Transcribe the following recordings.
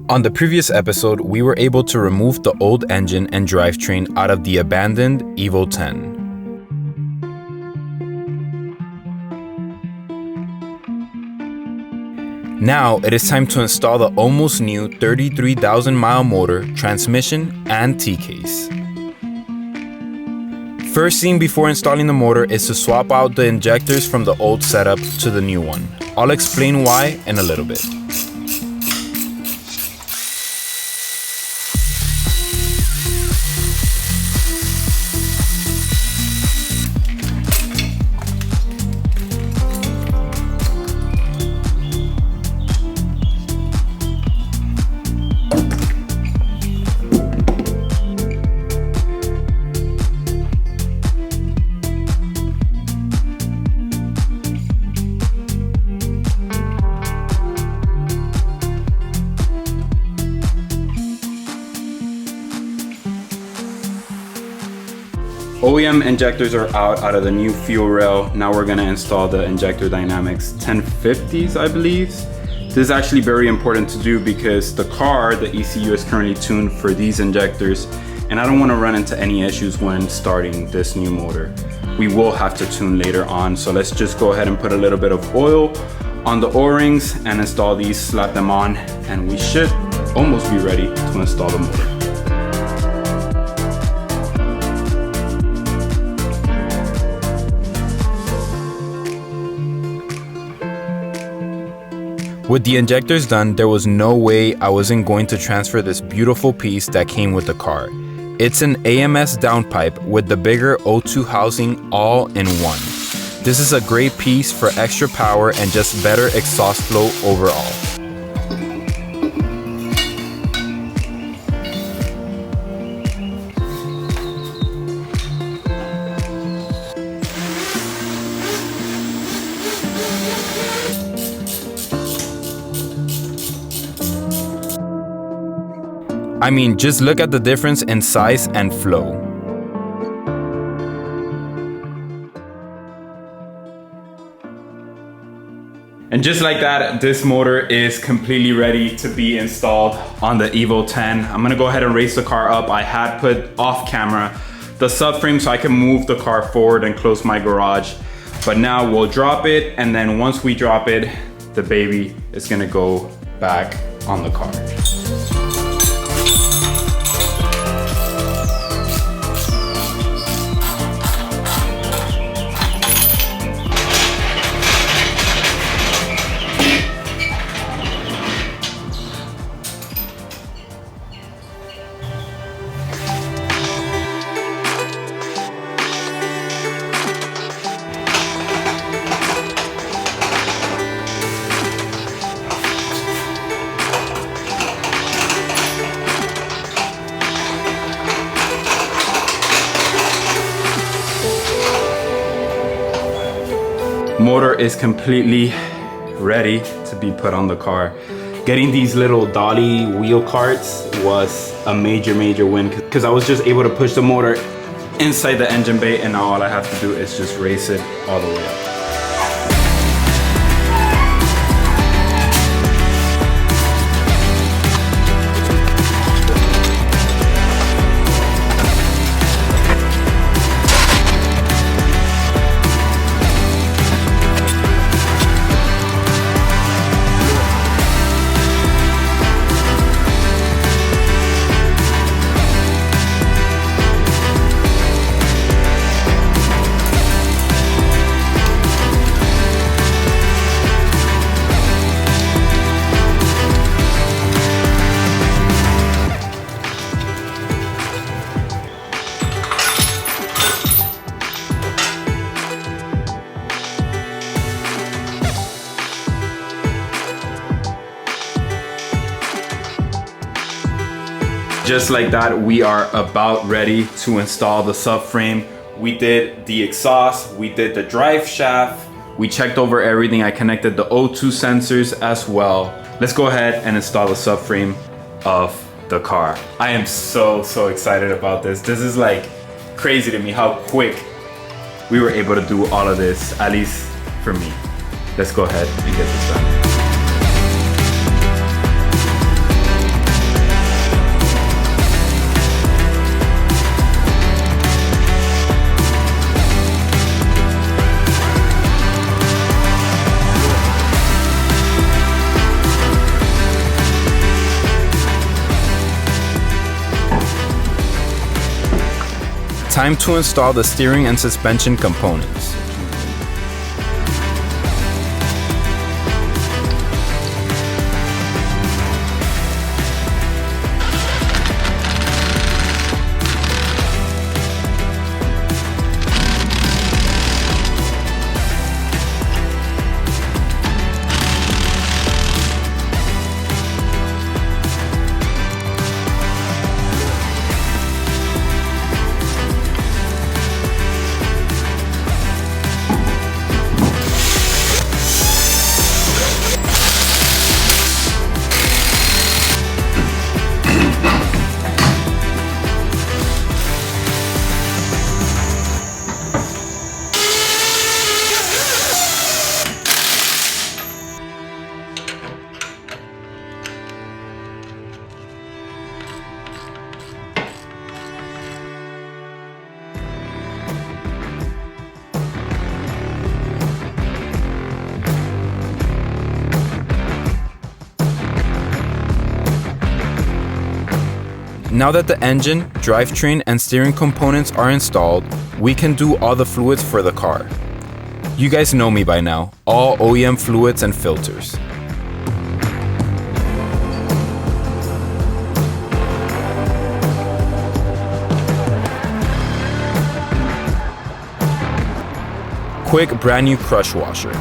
On the previous episode, we were able to remove the old engine and drivetrain out of the abandoned Evo 10. Now it is time to install the almost new 33,000 mile motor, transmission, and T-case. First thing before installing the motor is to swap out the injectors from the old setup to the new one. I'll explain why in a little bit. OEM injectors are out of the new fuel rail. Now we're gonna install the Injector Dynamics 1050s, I believe. This is actually very important to do because the car, the ECU, is currently tuned for these injectors, and I don't wanna run into any issues when starting this new motor. We will have to tune later on, so let's just go ahead and put a little bit of oil on the O-rings and install these, slap them on, and we should almost be ready to install the motor. With the injectors done, there was no way I wasn't going to transfer this beautiful piece that came with the car. It's an AMS downpipe with the bigger O2 housing all in one. This is a great piece for extra power and just better exhaust flow overall. I mean, just look at the difference in size and flow. And just like that, this motor is completely ready to be installed on the Evo 10. I'm gonna go ahead and raise the car up. I had put off camera the subframe so I can move the car forward and close my garage. But now we'll drop it, and then once we drop it, the baby is gonna go back on the car. Motor is completely ready to be put on the car. Getting these little dolly wheel carts was a major win because I was just able to push the motor inside the engine bay, and now all I have to do is just race it all the way up. Just like that, we are about ready to install the subframe. We did the exhaust, we did the drive shaft, we checked over everything. I connected the O2 sensors as well. Let's go ahead and install the subframe of the car. I am so excited about this. This is like crazy to me how quick we were able to do all of this, at least for me. Let's go ahead and get this done. Time to install the steering and suspension components. Now that the engine, drivetrain, and steering components are installed, we can do all the fluids for the car. You guys know me by now, all OEM fluids and filters. Quick brand new crush washer.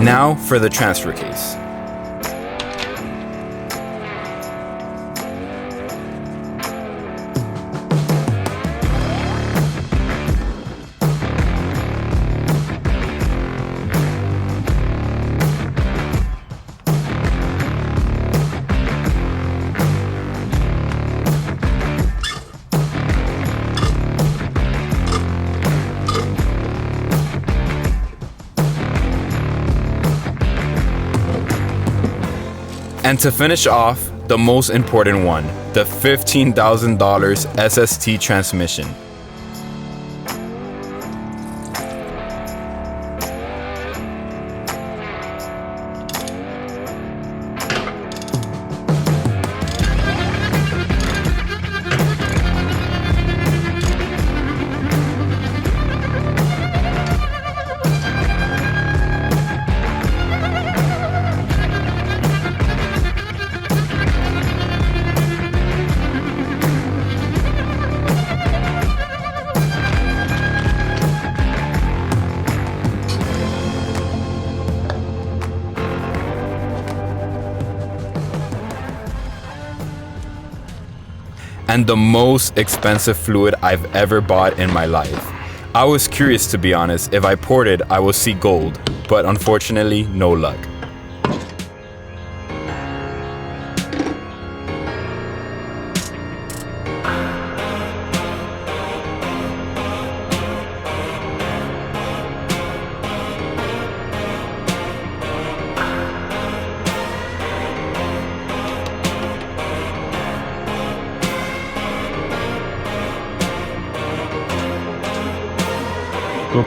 Now for the transfer case. And to finish off, the most important one, the $15,000 SST transmission. And the most expensive fluid I've ever bought in my life. I was curious, to be honest, if I poured it, I would see gold, but unfortunately, no luck. Go.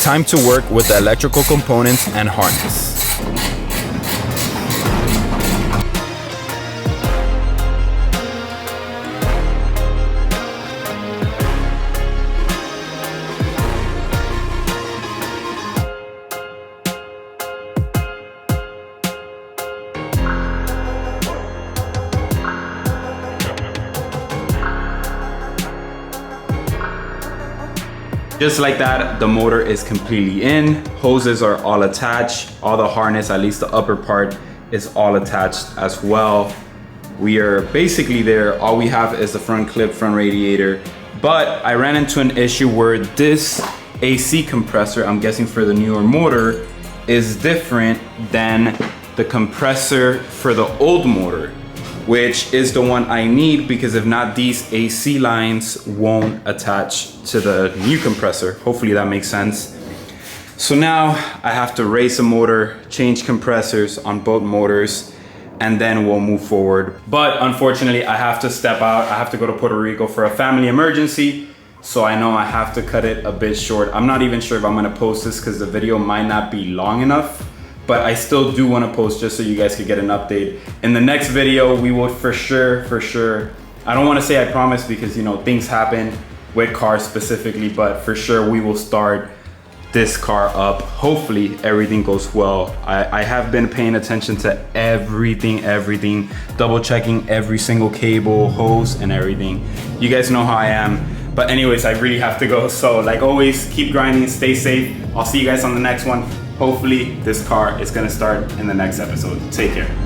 Time to work with the electrical components and harness. Just like that, the motor is completely in. Hoses are all attached. All the harness, at least the upper part, is all attached as well. We are basically there. All we have is the front clip, front radiator. But I ran into an issue where this AC compressor, I'm guessing for the newer motor, is different than the compressor for the old motor, which is the one I need, because if not, these AC lines won't attach to the new compressor. Hopefully that makes sense. So now I have to raise the motor, change compressors on both motors, and then we'll move forward. But unfortunately, I have to step out. I have to go to Puerto Rico for a family emergency. So I know I have to cut it a bit short. I'm not even sure if I'm gonna post this because the video might not be long enough, but I still do wanna post just so you guys could get an update. In the next video, we will for sure, I don't wanna say I promise because, you know, things happen with cars specifically, but for sure we will start this car up. Hopefully everything goes well. I have been paying attention to everything, double checking every single cable, hose, and everything. You guys know how I am. But anyways, I really have to go. So like always, keep grinding, stay safe. I'll see you guys on the next one. Hopefully this car is gonna start in the next episode. Take care.